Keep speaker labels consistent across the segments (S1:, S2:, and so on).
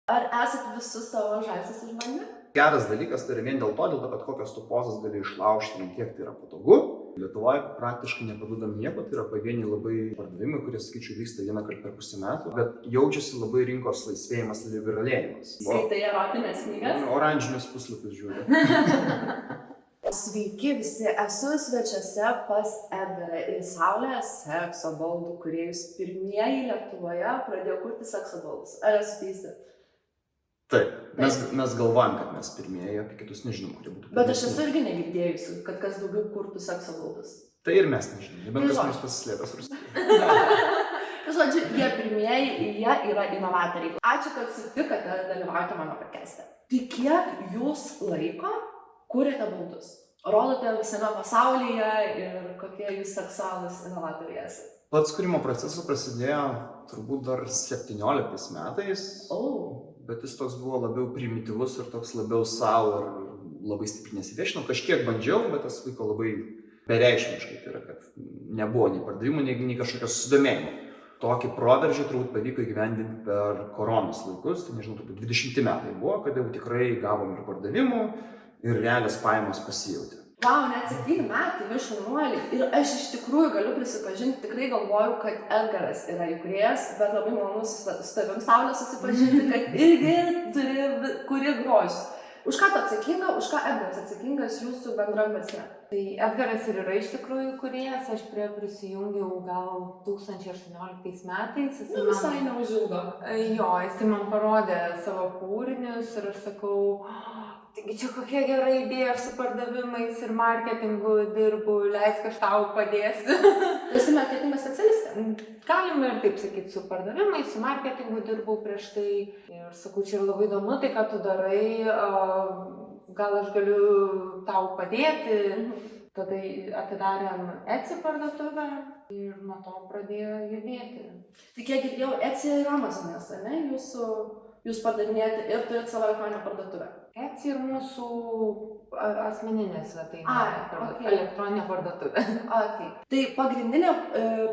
S1: Ar esat visus savo žaislus išbandę?
S2: Geras dalykas tai yra vien dėl to, kad kokios tu pozas gali išlaužti, kiek tai yra patogu. Lietuvoje praktiškai neparduodam nieko, tai yra pavieniai labai pardavimai, kurie, sakyčiau, vyksta vieną kartą per pusę metų, bet jaučiasi labai rinkos laisvėjimas, liberalėjimas.
S1: Skaitai erotinės knygas?
S2: Oranžinius puslapius žiūri.
S1: Sveiki visi, esu svečiuose pas Edgarą ir Saulės sekso baldų kūrėjus. Pirmieji Lietuvoje pradėjo kurti sekso baldus. Ar esu teisi?
S2: Taip, mes galvojam, kad mes pirmieji, apie kitus nežinom, kurie būtų.
S1: Bet aš esu irgi negirdėjusi, kad kas daugiau kurtų sekso baldus.
S2: Tai ir mes nežinom, nebent kas nors pasislėpęs Rusijoje.
S1: Žodžiu, jie pirmieji, jie yra inovatoriai. Ačiū, kad sutikote dalyvauti mano podcast'e. Tai kiek jūs laiko kuriate baldus? Rodote visame pasaulyje ir kokie jūs seksualūs inovatoriai esate?
S2: Pats kūrimo procesas prasidėjo turbūt dar 17 metais. Bet jis toks buvo labiau primityvus ir toks labiau savo ir labai stipriai nesiviešinau. Kažkiek bandžiau, bet tas vyko labai bereikšmiškai. Tai yra, kad nebuvo nei pardavimų, nei kažkokio susidomėjimo. Tokį proveržį turbūt pavyko įgyvendinti per koronos laikus. Tai nežinau, turbūt 20 metai buvo, kada jau tikrai gavom ir pardavimų ir realias pajamos pasijautė.
S1: Vau, net 7 metai, jūs šaunuoliai. Ir aš iš tikrųjų galiu prisipažinti, tikrai galvoju, kad Edgaras yra įkūrėjas, bet labai malonu su tavim, Saulė, susipažinti, kad irgi kuri grožis. Už ką tu atsakinga, už ką Edgaras atsakingas jūsų bendram versle?
S3: Tai Edgaras ir yra iš tikrųjų įkūrėjas, aš prie prisijungiau gal 2018 metais.
S1: Visai neužilgo.
S3: Jo, jis man parodė savo kūrinius ir aš sakau, taigi čia kokia gera idėja, aš su pardavimais ir marketingu dirbu, leisk aš tau padėsiu.
S1: Esi marketingo specialistė?
S3: Galima ir taip sakyti, su pardavimais, su marketingu dirbau prieš tai. Ir sakau, čia yra labai įdomu tai, ką tu darai, gal aš galiu tau padėti. Tada atidarėm Etsy parduotuvę ir nuo to pradėjo judėti.
S1: Tai kiek girdėjau, Etsy ir Amazonės, ne? Jūs pardavinėjate ir turit savo elektroninę parduotuvę.
S3: Etsy ir mūsų asmeninė svetainė, elektroninė parduotuvė.
S1: Tai pagrindinė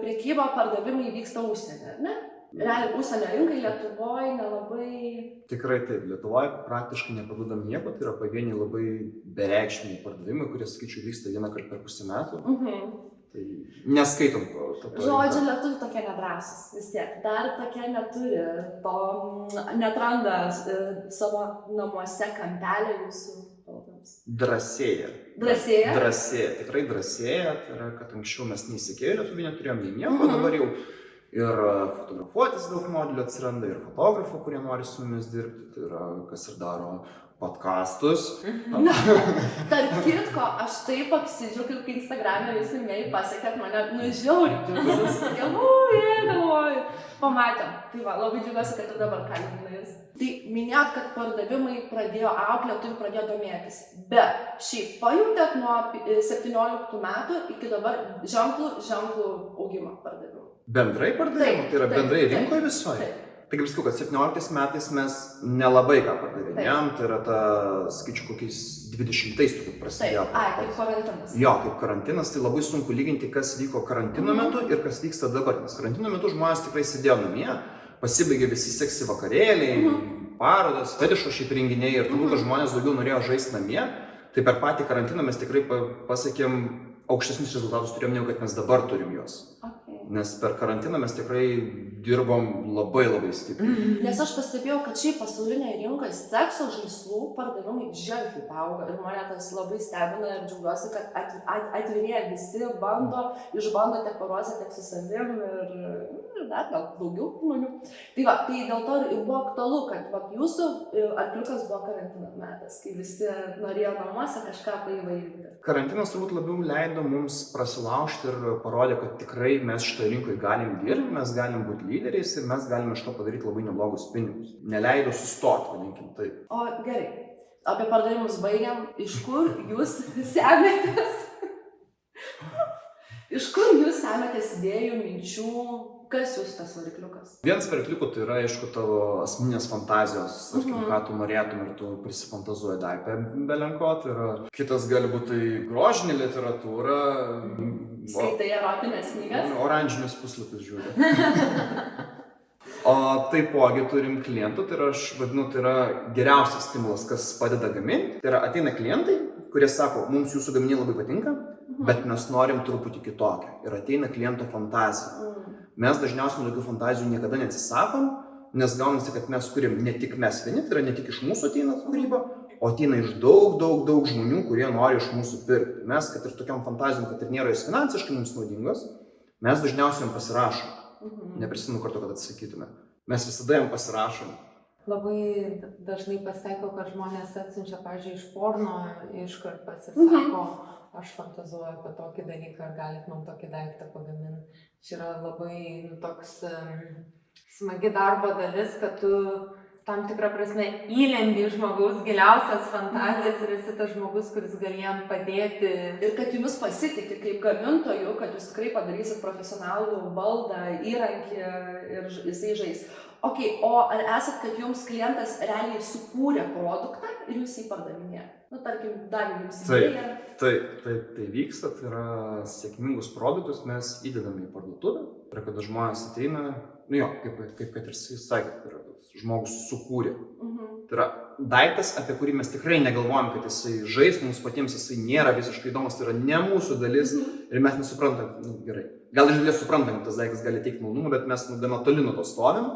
S1: prekyba pardavimai vyksta užsienį, ne? Realiai užsienio rinkai Lietuvoje nelabai...
S2: Tikrai taip, Lietuvoje praktiškai neparduodam nieko, tai yra pavieniai labai bereikšmiai pardavimai, kurie, sakyčiau, vyksta vieną kartą per pusę metų. Tai neskaitom to.
S1: Žodžiu, lietuviai tokie nedrąsūs vis tiek. Dar tokie neturi to, netranda savo namuose kampelį jūsų baldams.
S2: Drąsėja.
S1: Drąsėja?
S2: Drąsėja, tikrai drąsėja. Tai yra, kad anksčiau mes neįsikėlė, lietuviai neturėjom nei nieko, dabar jau ir fotografuotis daug modelių atsiranda, ir fotografų, kurie nori su mumis dirbti. Tai yra, kas ir daro podcastus.
S1: Tarp kitko, aš taip apsidžiaugiu, kai Instagram'e jūs pirmieji pasiekėt mane, žiauriai galvoju. Pamatėm. Tai va, labai džiugiuosi, kad ir dabar kalbinu jūs. Tai minėjot, kad pardavimai pradėjo augti, lietuviai pradėjo domėtis. Bet šiaip pajutėt nuo 17 metų iki dabar ženklų augimą pardavimų.
S2: Bendrai pardavimų? Tai yra bendrai rinkoje visoje? Tai kaip sakau, kad 17 metais mes nelabai ką pardavinėjom, tai yra ta, skaičiu, kokiais 20-ais turbūt prasidėjo.
S1: Kaip karantinas.
S2: Jo, kaip karantinas, tai labai sunku lyginti, kas vyko karantino metu ir kas vyksta dabar. Nes karantino metu žmonės tikrai sėdėjo namie, pasibaigė visi seksi vakarėliai, parodos, fetišo šiaip renginiai ir turbūt, kad žmonės daugiau norėjo žaisti namie. Tai per patį karantiną mes tikrai pasiekėm aukštesnius rezultatus turėjom, negu kad mes dabar turim juos. Nes per karantiną mes tikrai dirbom labai stipriai.
S1: Nes aš pastebėjau, kad šiaip pasaulinėje rinkoje sekso žaislų pardavimai ženkliai auga ir mane tas labai stebina ir džiaugiuosi, kad atvirėje visi išbando tiek paruošę, tiek su savim ir dar gal daugiau žmonių. Tai va, tai dėl to ir buvo aktualu, kad va, jūsų arkliukas buvo karantino metas, kai visi norėjo namuose kažką paįvairinti.
S2: Karantinas turbūt labiau leido mums prasilaužti ir parodė, kad tikrai mes šitoje rinkoje galim dirbti, mes galim būti lyderiais ir mes galime iš to padaryti labai neblogus pinigus. Neleido sustoti, vadinkim taip.
S1: O gerai, apie pardavimus baigiam. Iš kur jūs semiatės? Iš kur jūs semiatės idėjų, minčių? Kas jūs tas varikliukas?
S2: Vienas varikliukų tai yra, aišku, tavo asmeninės fantazijos, tarkim, ką tu norėtum ir tu prisifantazuoji dar apie belenko. Tai yra, kitas gali būti grožinė literatūra.
S1: Skaitai erotinės knygas?
S2: Oranžinius puslapius žiūri. O taipogi turim klientų, tai yra, aš vadinu, tai yra geriausias stimulas, kas padeda gaminti. Tai yra ateina klientai, kurie sako, mums jūsų gaminiai labai patinka, bet mes norim truputį kitokią. Ir ateina kliento fantazija. Mes dažniausiai tokių fantazijų niekada neatsisakom, nes gaunasi, kad mes kuriam ne tik mes vieni, tai yra ne tik iš mūsų ateina kūryba, o ateina iš daug žmonių, kurie nori iš mūsų pirkti. Mes, kad ir tokiam fantazijom, kad ir nėra jos finansiškai mums naudingos, mes dažniausiai jam pasirašom. Neprisimenu kartu, kad atsisakytume. Mes visada jam pasirašom.
S3: Labai dažnai pasitaiko, kad žmonės atsiunčia, pavyzdžiui, iš porno iškarpas ir sako, aš fantazuoju apie tokį dalyką, ar galit man tokį daiktą pagaminti. Čia yra labai toks smagi darbo dalis, kad tu tam tikrą prasme įlendi į žmogaus giliausias fantazijas ir esi tas žmogus, kuris gali jam padėti.
S1: Ir kad jumis pasitikė kaip gamintojų, kad jūs tikrai padarysit profesionalų baldą, įrankį ir jisai žais. Okay, o ar esat, kad jums klientas realiai sukūrė produktą ir jūs jį pardavinėja? Nu, tarkim, davė jums idėją.
S2: Tai vyksta, tai yra sėkmingus produktus mes įdedame į parduotuvę. Ir kada žmonės ateina, nu jo, kaip kad ir sakė, žmogus sukūrė. Tai yra daiktas, apie kurį mes tikrai negalvojam, kad jisai žais, mums patiems jisai nėra visiškai įdomus, tai yra ne mūsų dalis ir mes nesuprantam, gerai. Gal iš dalies suprantam, kad tas daiktas gali teikti malonumą, bet mes gana toli nuo to stovim.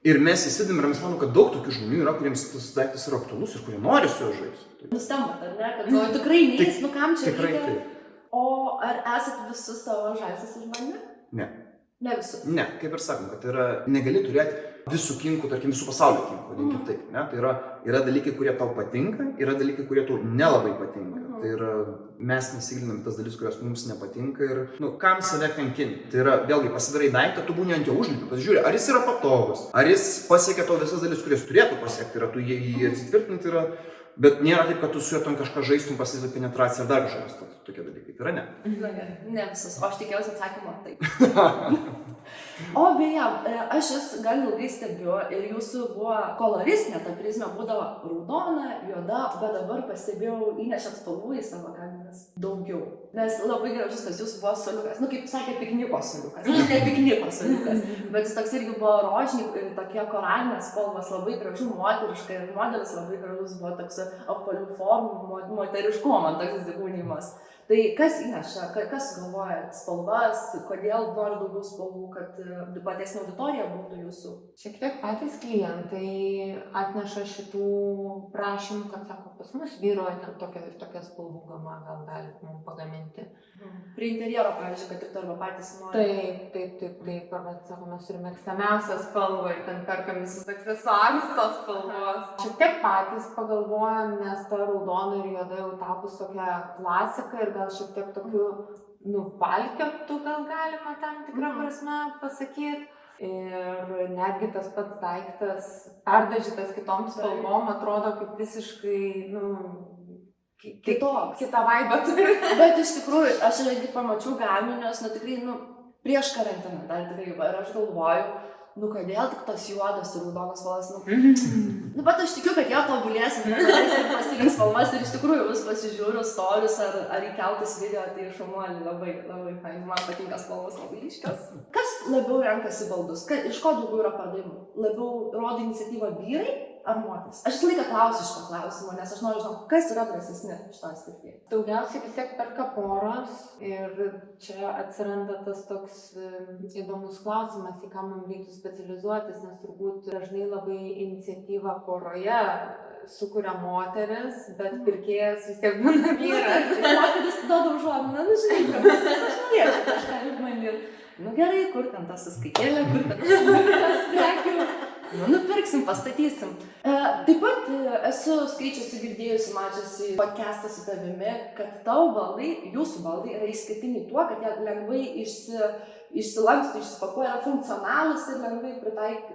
S2: Ir mes įsidėm ir mes manom, kad daug tokių žmonių yra, kuriems tas daiktas yra aktualus ir kurie nori su juo žaisti.
S1: Nustembat, ar ne? Kad tikrai neis, nu kam čia
S2: tikrai
S1: reikia?
S2: taip.
S1: O ar esat visus savo žaislus išbandę?
S2: Ne.
S1: Ne visus?
S2: Ne, kaip ir sakom, kad yra, negali turėti visų kinkų, tarkim, visų pasaulio kinkų, vadinkim taip, ne? Tai yra dalykai, kurie tau patinka, yra dalykai, kurie tau nelabai patinka. Tai yra, mes nesigilinam tas dalis, kurios mums nepatinka ir, nu, kam save kankinti. Tai yra, vėlgi, pasidarai daiktą, tu būni ant jo užlipi, pasižiūrė, ar jis yra patogus, ar jis pasiekia tau visas dalis, kurias turėtų pasiekti, yra, tu jį atsitvirtinti yra, bet nėra taip, kad tu su juo ten kažką žaistum, pasiekti penetraciją ar dar kažkas, tokie dalykai. Tai yra ne.
S1: Ne visus, o aš tikėjausi atsakymą taip. O beje, aš jūs gan ilgai stebiu ir jūsų buvo koloristinė, ta prizmė būdavo raudona, juoda, bet dabar pastebėjau įnešęs spalvų į savo gaminius daugiau. Nes labai gražus tas jūsų buvo soliukas, nu kaip sakė, pikniko soliukas, jis ne pikniko soliukas, bet jis toks irgi buvo rožiniai ir tokie koralinės spalvos, labai gražu, moteriškai ir modelis labai gražus buvo toks apvalių formų, moteriškumo, man toks įsikūnymas. Tai kas įneša, kas galvoja spalvas, kodėl nori daugiau spalvų, kad platesnė auditorija būtų jūsų?
S3: Šiek tiek patys klientai atneša šitų prašymų, kad sako, pas mus vyroja ten tokia spalvų gama, gal galit mums pagaminti.
S1: Prie interjero, pavyzdžiui, kad tik arba patys nori.
S3: Taip, arba sako, mes turime mėgstamiausią spalvą ir ten perkam visus aksesuarus tos spalvos. Šiek tiek patys pagalvojam, nes ta raudona ir juoda jau tapus tokia klasika ir gal šiek tiek tokių nuvalkioptų gal galima tam tikrą prasme pasakyti. Ir netgi tas pats daiktas perdažytas kitom spalvom atrodo kaip visiškai,
S1: kitoks.
S3: Kita vaibą turi.
S1: Bet iš tikrųjų, aš irgi pamačiau gaminius, tikrai, prieš karantiną dar tikrai, ir aš galvoju, kodėl tik tos juodos ir raudonos spalvos, bet aš tikiu, kad jie tobulės ir pasirinks spalvas ir iš tikrųjų vis pasižiūriu storius ar įkeltus video, tai šaunuolį labai, labai fain, man patinka spalvos labai ryškios. Kas labiau renkasi baldus? Iš ko daugiau yra pardavimų? Labiau rodo iniciatyvą vyrai ar moteris? Aš visą laiką klausiu šito klausimo, nes aš noriu žinoti, kas yra drąsesni šitoje srityje.
S3: Daugiausiai vis tiek perka poros ir čia atsiranda tas toks įdomus klausimas, į ką mums reiktų specializuotis, nes turbūt dažnai labai iniciatyvą poroje sukuria moteris, bet pirkėjas vis tiek būna vyras.
S1: Moteris duoda užuominą, žinai, aš norėčiau kažką išbandyti. Gerai, kur ten tas sąskaitėlė, kur ten tas prekių. Nupirksim, pastatysim. Taip pat esu skaičiusi, girdėjusi, mačiusi podcastą su tavimi, kad tavo baldai, jūsų baldai yra išskirtiniai tuo, kad jie lengvai išsilanksto, išsipakuoja, yra funkcionalūs ir lengvai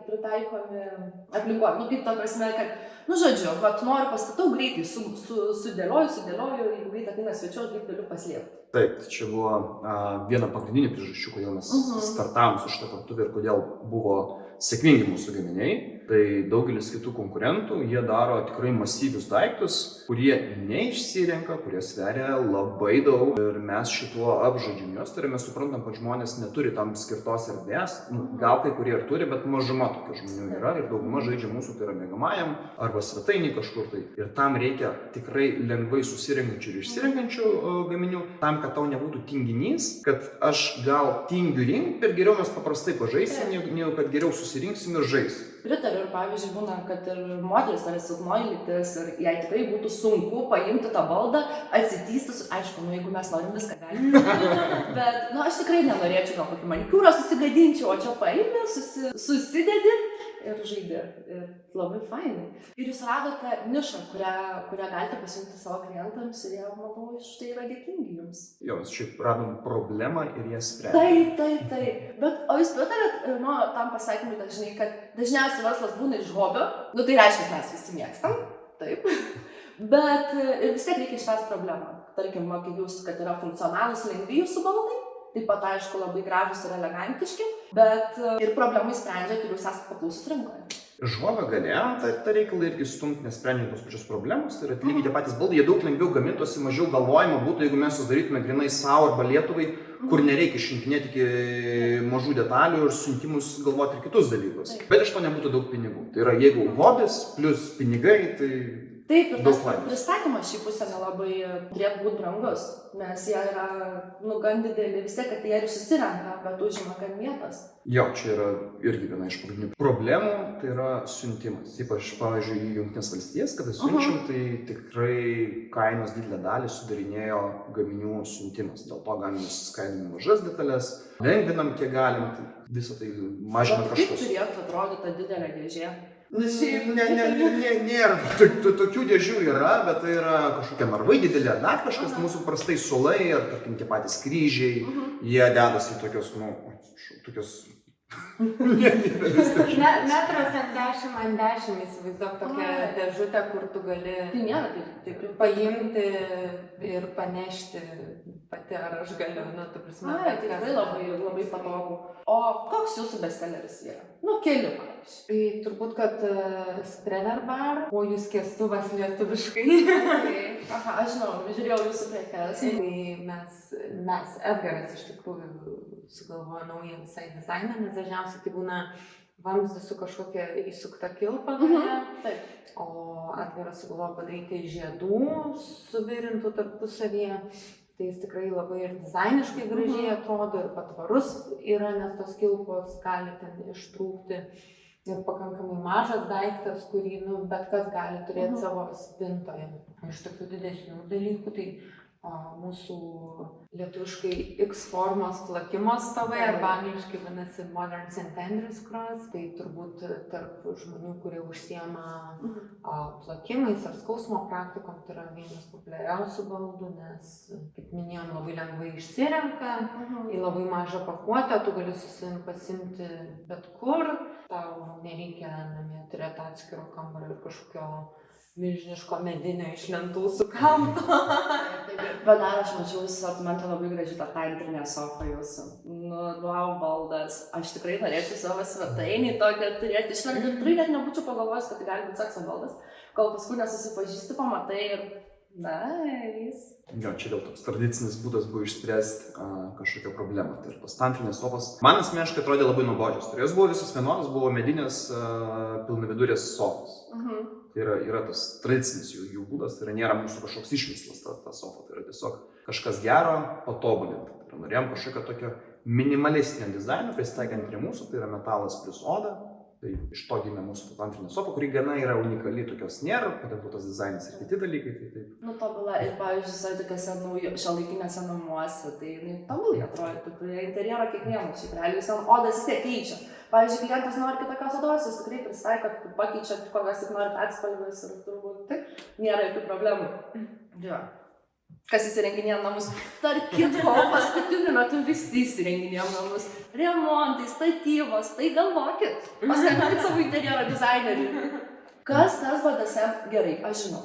S1: pritaikomi aplinkoje. Kaip ta prasme, kad, noriu pastatau, greitai sudėlioju, jeigu greit ateina svečių, greit galiu paslėpti.
S2: Taip, tai čia buvo viena pagrindinių priežasčių, kodėl mes startavom su šitą parduotuvę ir kodėl buvo sėkmingi mūsų gaminiai. Tai daugelis kitų konkurentų, jie daro tikrai masyvius daiktus, kurie neišsirenka, kurie sveria labai daug. Ir mes šituo apžaidžiam juos, tai mes suprantam, kad žmonės neturi tam skirtos erdvės. Gal kai kurie ir turi, bet mažuma tokių žmonių yra ir dauguma žaidžia mūsų, tai yra miegamajam arba svetainiai kažkur tai. Ir tam reikia tikrai lengvai susirenkančių ir išsirenkančių gaminių, tam, kad tau nebūtų tinginys, kad aš gal tingiu rinkti ir geriau mes paprastai pažaisim, negu kad geriau susirinksim ir žaisim.
S1: Pritariu ir pavyzdžiui būna, kad ir moteris yra silpnoji lytis ir jai tikrai būtų sunku paimti tą baldą, atsitįsti, aišku, jeigu mes norim viską galime, bet, aš tikrai nenorėčiau gal kokį manikiūrą susigadinčiau, o čia paimi, susidedi ir žaidi. Ir labai fainai. Ir jūs radote nišą, kurią galite pasiūlyti savo klientams ir jie, manau, iš tai yra dėkingi jums.
S2: Jo, mes šiaip radom problemą ir ją sprendėm.
S1: Taip. Bet, o jūs pritarėt, tam pasakymui, kad dažniausiai verslas būna iš hobio, tai reiškia, mes visi mėgstam, taip. Bet vis tiek reikia išspręsti problemą. Tarkim, kaip jūs, kad yra funkcionalūs lengvi jūsų baldai, taip pat, aišku, labai gražus ir elegantiški, bet ir problemai sprendžiat ir jūs esate paklausus rinkoje.
S2: Iš hobio galėjom tą reikalą irgi stumti, nesprendžiant tos pačios problemos. Tai yra lygiai tie patys baldai, jie daug lengviau gamintosi, mažiau galvojimo būtų, jeigu mes susidarytume grinai savo arba Lietuvai, kur nereikia išrinkinėti iki mažų detalių ir siuntimus galvoti ir kitus dalykus. Bet iš to nebūtų daug pinigų. Tai yra, jeigu hobis plus pinigai, tai
S1: taip, ir tas pristatymas šį pusę nelabai turėtų būti brangus, nes jie yra gan dideli, vis tiek, kad jie ir susirenka, bet užima gan vietas.
S2: Jo, čia yra irgi viena iš pagrindinių problemų, tai yra siuntimas. Ypač, pavyzdžiui, į Jungtines Valstijas, kada siunčiam, tai tikrai kainos didelę dalį sudarinėjo gaminių siuntimas. Dėl to galime suskaidinti mažas detalės, lengvinam kiek galim, tai visą tai mažina kaštus.
S1: Kaip turėtų atrodyti ta didelė dėžė?
S2: Nėra, tokių dėžių yra, bet tai yra kažkokie narvai dideli ar dar kažkas, mūsų prastai sulai ar tarkim tie patys kryžiai, jie dedasi tokios, tokios
S3: metras ant 10 įsivaizduok tokią dėžutę, kur tu gali paimti ir panešti pati, ar aš galiu, ta prasme.
S1: Tai tikrai labai patogu. O koks jūsų bestselleris yra? Keli, pavyzdžiui.
S3: Tai turbūt, kad Sprener Bar, kojų skėstuvas lietuviškai.
S1: Aha, aš žinau, žiūrėjau jūsų prekes.
S3: Tai mes, Edgaras iš tikrųjų sugalvojo naują visai dizainą, nes dažniausiai tai būna vamzdis su kažkokia įsukta kilpa, o Edgaras sugalvojo padaryti žiedų suvirintų tarpusavyje. Tai jis tikrai labai ir dizainiškai gražiai atrodo ir patvarus yra, nes tos kilpos gali ten ištrūkti. Ir pakankamai mažas daiktas, kurį bet kas gali turėti savo spintoje. Iš tokių didesnių dalykų, tai mūsų lietuviškai X formos plakimo stovai, arba angliškai vadinasi Modern St. Andrews Cross, tai turbūt tarp žmonių, kurie užsiema plakimais ar skausmo praktikom, tai yra vienas populiariausių baldų, nes, kaip minėjom, labai lengvai išsirenka, į labai mažą pakuotę, tu gali pasimti bet kur, tau nereikia namie turėti atskiro kambario ir kažkokio milžiniško medinio iš lentų sukalto.
S1: Bet dar aš mačiau jūsų sortimentą labai gražiai, tą antrinę sofą jūsų. Wow, baldas. Aš tikrai norėčiau savo svetainį tokią turėti. Išlent ir tikrai net nebūčiau pagalvojęs, kad tai gali būti sekso baldas. Kol paskui nesusipažįsti, pamatai ir nice.
S2: Jo, čia dėl toks tradicinis būdas buvo išspręsti kažkokią problemą. Tai ir tos tantrinės sofos man asmeniškai atrodė labai nuobodžios. Tai jos buvo visos vienodos, buvo medinės pilnavidurės sofos. Tai yra tas tradicinis jų būdas, tai nėra mūsų kažkoks išmislas ta sofa, tai yra tiesiog kažkas gero patobulinta. Tai norėjom kažkokio tokio minimalistinio dizaino, prisitaikant prie mūsų, tai yra metalas plus oda. Tai iš to gimė mūsų antrinė sofa, kuri gana yra unikali, tokios nėra, patentuotas dizainas ir kiti dalykai. Tai
S1: tobulai, ir pavyzdžiui, tokiuose šiuolaikinėse namuose, tai tobulai atrodytų, prie interjero kiekvienas, šiaip realiai visam odas vis tiek keičia. Pavyzdžiui, klientas nori kitokios odos, jūs tikrai prisitaikot, pakeičiat kokias tik norit atspalvius ir turbūt nėra jokių problemų. Jo. Kas įsirenginėja namus. Tarp kitko, paskutiniu metu visi įsirenginėja namus. Remontai, statybos, tai galvokit. Paskambinit savo interjero dizaineriui. Kas BDSM gerai, aš žinau.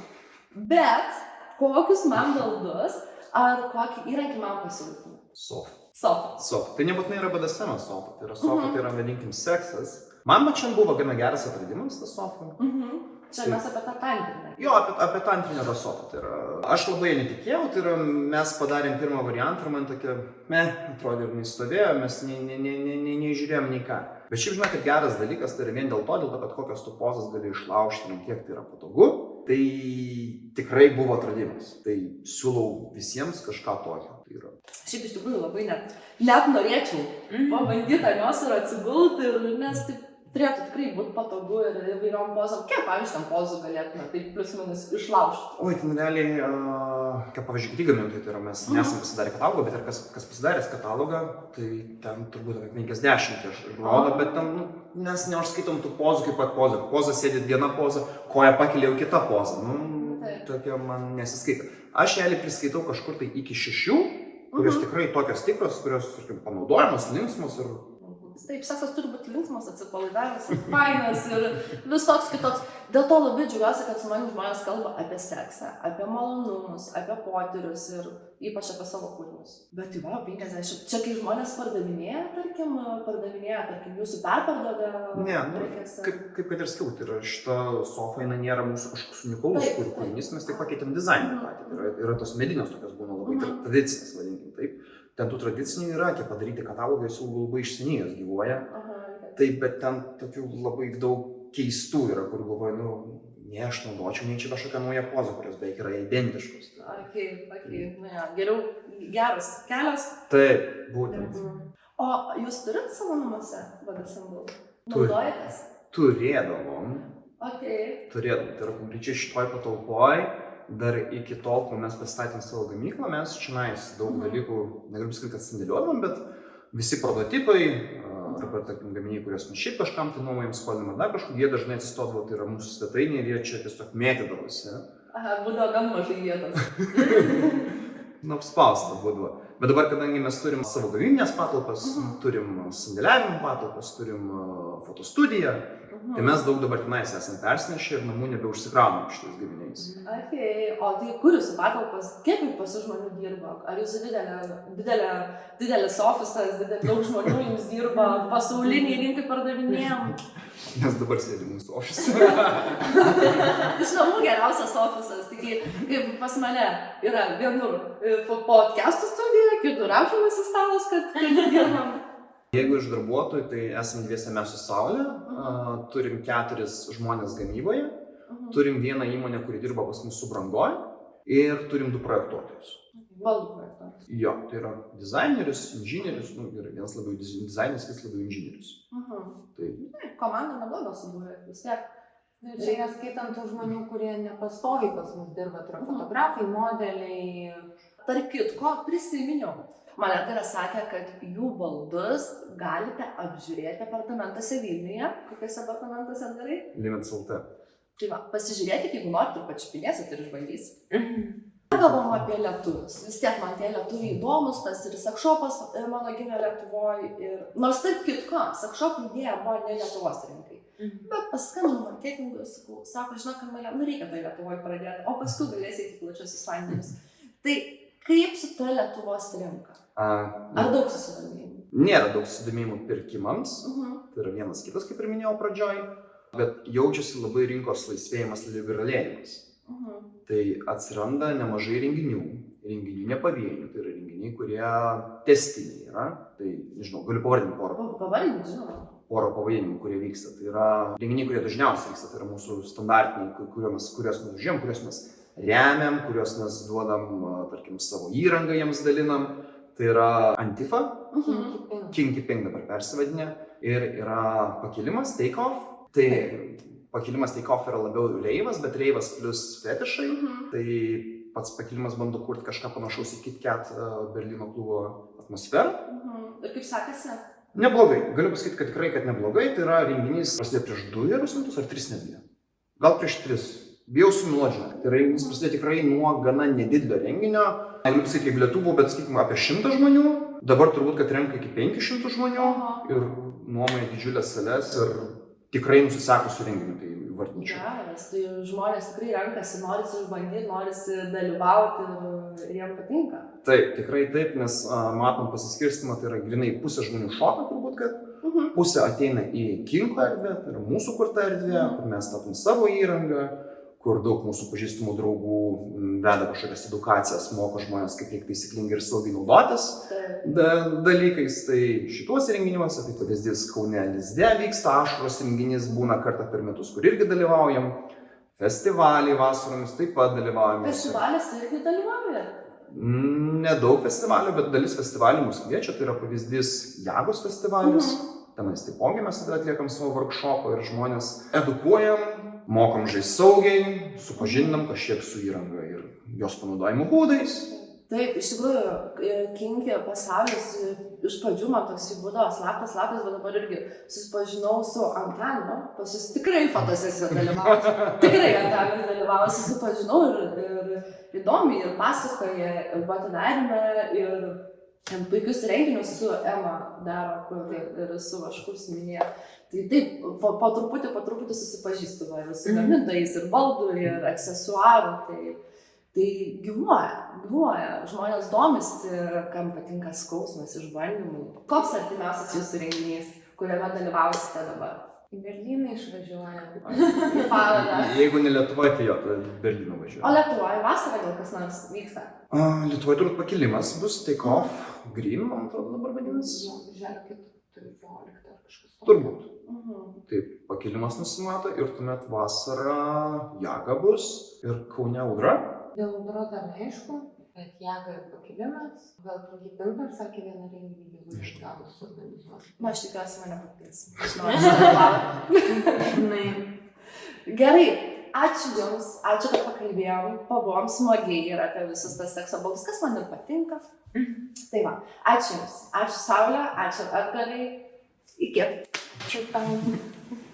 S1: Bet kokius man baldus ar kokį įrankį man pasiūlytum?
S2: Sofa.
S1: Sofa.
S2: Tai nebūtinai yra BDSM sofa, tai yra sofa, tai yra vadinkim seksas. Man pačiam buvo gana geras atradimas tas sofa.
S1: Čia mes apie tą tantrinę.
S2: Jo, apie tantrinę tą sofą. Tai yra, aš labai netikėjau, tai yra, mes padarėm pirmą variantą ir man tokia, atrodė ir neįstovėjo, mes nežiūrėjom nei ką. Bet šiaip žinai, kad geras dalykas, tai yra vien dėl to, kad kokios tu pozas gali išlaužti, kiek tai yra patogu, tai tikrai buvo atradimas. Tai siūlau visiems kažką tokio. Tai yra.
S1: Šiaip iš tikrųjų labai net norėčiau pabandyti ant jos ir atsigulti, nes taip turėtų tikrai būti patogu ir įvairiom pozom. Kiek, pavyzdžiui, tam pozų galėtume taip plius minus išlaužti?
S2: Oi, ten realiai, kaip pavyzdžiui, kiti gamintojai, tai yra mes nesam pasidarę katalogą, bet ir kas pasidaręs katalogą, tai ten turbūt apie 50 rodo, bet ten mes neužskaitom tų pozų kaip pat pozų. Poza sėdi viena poza, koja pakelia jau kita poza. Tokia man nesiskaita. Aš realiai priskaitau kažkur tai iki 6, kurios tikrai tokios tikros, kurios panaudojamos, linksmos ir...
S1: Taip, seksas turi būti linksmas, atsipalaidavimas, fainas ir visoks kitoks. Dėl to labai džiaugiuosi, kad su manim žmonės kalba apie seksą, apie malonumus, apie potyrius ir ypač apie savo kūrinius. Bet tai va, 50. Čia kai žmonės pardavinėja, tarkim, jūsų perpardavė prekėse.
S2: Kaip kad ir sakiau, tai yra šita sofa, jinai nėra mūsų kažkoks unikalus kūrinys, mes tik pakeitėm dizainą patį. Tai yra tos medinės tokios būna labai tradicinės, vadinkim taip. Ten tų tradicinių yra, tie padaryti katalogai jau labai išsenėjęs gyvuoja. Taip, bet ten tokių labai daug keistų yra, kur galvoju, aš naudočiau, nei čia kažkokią naują pozą, kurios beveik yra identiškos.
S1: Geriau geras kelias.
S2: Taip, būtent.
S1: O jūs turit savo namuose BDSM? Naudojatės?
S2: Turėdavom.
S1: Turėdavom,
S2: tai yra konkrečiai šitoj patalpoj. Dar iki tol, kol mes pasistatėm savo gamyklą, mes čionais daug dalykų, negaliu pasakyti, kad sandėliuodam, bet visi prototipai, arba tarkim gaminiai, kuriuos mes šiaip kažkam tai nuomojam, skolinam ar dar kažkur, jie dažnai atsistodavo, tai yra mūsų svetainė ir jie čia tiesiog mėtydavosi.
S1: Būdavo gan mažai vietos.
S2: Apspausta būdavo. Bet dabar, kadangi mes turim savo gaminės patalpas, turim sandėliavimo patalpas, turim fotostudiją, tai mes daug dabar tenais esam persinešę ir namų nebeužsikraunam šitais gaminiais.
S1: O tai kur jūsų patalpas, kiek pas žmonių dirba? Ar jūsų didelis ofisas, daug žmonių jums dirba, pasauliniai rinkai pardavinėjom?
S2: Mes dabar sėdim mūsų ofise.
S1: Iš namų geriausias ofisas, taigi kaip pas mane yra vienur podcastų studija, kitur apžiūrėsi stalas, kad dirbam.
S2: Jeigu iš darbuotojų, tai esam dviese mes su Saulė, turim 4 žmonės gamyboje, turim vieną įmonę, kuri dirba pas mus subrangoj ir turim 2 projektuotojus.
S1: Baldų projektuotojus.
S2: Jo, tai yra dizainerius, inžinierius, vienas labiau dizaineris, kitas labiau inžinierius.
S1: Komanda nebloga subūrė, vis tiek.
S3: Čia neskaitant tų žmonių, kurie nepastoviai pas mus dirba, tai yra fotografai, modeliai.
S1: Tarp kitko, prisiminiau. Man yra sakę, kad jų baldus galite apžiūrėti apartamentuose Vilniuje. Kokiuose apartamentuose darai?
S2: Limits LT.
S1: Tai va, pasižiūrėkit, jeigu norite ir pačiupinėsit ir išbandysit. Kalbam apie lietuvius. Vis tiek man tie lietuviai įdomus, tas ir sekšopas mano gimė Lietuvoje. Nors taip kitko, sekšopų idėja buvo ne Lietuvos rinkai. Bet paskambinu marketingui, sako, žinok, reikia tai Lietuvoje pradėti, o paskui galėsi į plačiosius vandenius. Tai kaip su ta Lietuvos rinka? Ar daug susidomėjimų?
S2: Nėra daug susidomėjimų pirkimams, tai yra vienas kitas, kaip ir minėjau pradžioj, bet jaučiasi labai rinkos laisvėjimas, liberalėjimas. Tai atsiranda nemažai renginių nepavienių, tai yra renginiai, kurie testiniai yra, tai nežinau, galiu pavardinti porą. Porą pavadinimų, kurie vyksta, tai yra renginiai, kurie dažniausiai vyksta, tai yra mūsų standartiniai, kuriuos mes žiūrėjom, kuriuos mes remiam, kuriuos mes duodam, tarkim, savo įrangą jiems dalinam. Tai yra Antifa, Kinky Pink dabar persivadinę, ir yra pakilimas, Take Off. Tai pakilimas Take Off yra labiau reivas, bet reivas plus fetišai. Tai pats pakilimas bando kurti kažką panašaus į Kit Kat Berlyno klubo atmosferą.
S1: Ir kaip sakėsi?
S2: Neblogai. Galiu pasakyti, kad tikrai, kad neblogai. Tai yra renginys prasidėjo prieš 2 metus ar 3 netgi. Gal prieš 3. Bijau sumeluoti, tai renginys prasidėjo tikrai nuo gana nedidelio renginio. Negaliu pasakyti, kiek bilietų buvo, bet sakykime apie 100 žmonių. Dabar turbūt, kad renka iki 500 žmonių ir nuomoja didžiulės sales ir tikrai nusisekusių renginių, tai vardinčiau.
S1: Geras, tai žmonės tikrai renkasi, norisi išbandyti, norisi dalyvauti ir ir jiem patinka.
S2: Taip, tikrai taip, nes matom pasiskirstimą, tai yra grinai pusė žmonių šoka turbūt, kad pusė ateina į kinko erdvę, tai yra mūsų kurta erdvė, kur mes statom savo įrangą, kur daug mūsų pažįstamų draugų veda kažkokias edukacijas, moko žmonės, kaip reikia taisyklingai ir saugiai naudotis dalykais. Tai šituose renginiuose, tai pavyzdys Kaune Lizde vyksta Ašaros renginys, būna kartą per metus, kur irgi dalyvaujam. Festivaliai vasaromis taip pat dalyvaujame.
S1: Festivalėse irgi dalyvauja?
S2: Nedaug festivalių, bet dalis festivalių mus kviečia, tai yra pavyzdys Jagos festivalis. Tenais taipogi mes atliekam savo workshopą ir žmonės edukuojam, mokom žaisti saugiai, supažindinam kažkiek su įranga ir jos panaudojimo būdais.
S1: Taip, iš tikrųjų, kinki pasaulis iš pradžių man toks būdavo slaptas, bet dabar irgi susipažinau su Antanu, pas jis tikrai fotosesijoje dalyvauju, tikrai Antanas dalyvauju, susipažinau ir įdomiai, ir pasakoja, ir atidarėme, ir puikius renginius su Ema daro, kur ir su Vaškus minėjo. Tai taip, po truputį susipažįstu su gamintojais ir baldų, ir aksesuarų, tai gyvuoja, žmonės domisi, kam patinka skausmas, išbandymai. Koks artimiausias jūsų renginys, kuriame dalyvausite dabar?
S3: Į Berlyną išvažiuoja.
S1: Į parodą.
S2: Jeigu ne Lietuvoje, tai jo, tai Berlyną važiuoja.
S1: O Lietuvoje vasarą gal kas nors vyksta?
S2: Lietuvoje turbūt pakilimas bus, Take Off Green, man atrodo dabar vadinasi.
S3: Žiūrėkit, 14 ar kažkas.
S2: Turbūt. Taip, pakilimas nusimato ir tuomet vasarą Jaga bus ir Kaune Audra.
S3: Dėl Audros dar neaišku, bet Jaga ir pakilimas. Gal trumpi Pimpar sakė vieną renginį, jeigu gavus suorganizuoti.
S1: Aš tikiuosi mane pakvies. Aš noriu dalyvauti. Gerai, ačiū Jums, ačiū, kad pakalbėjom, pabuvom smagiai ir apie visus tas sekso balus, kas man ir patinka. Tai va, ačiū Jums, ačiū Saulė, ačiū Edgarai, iki.
S3: Ačiū tau.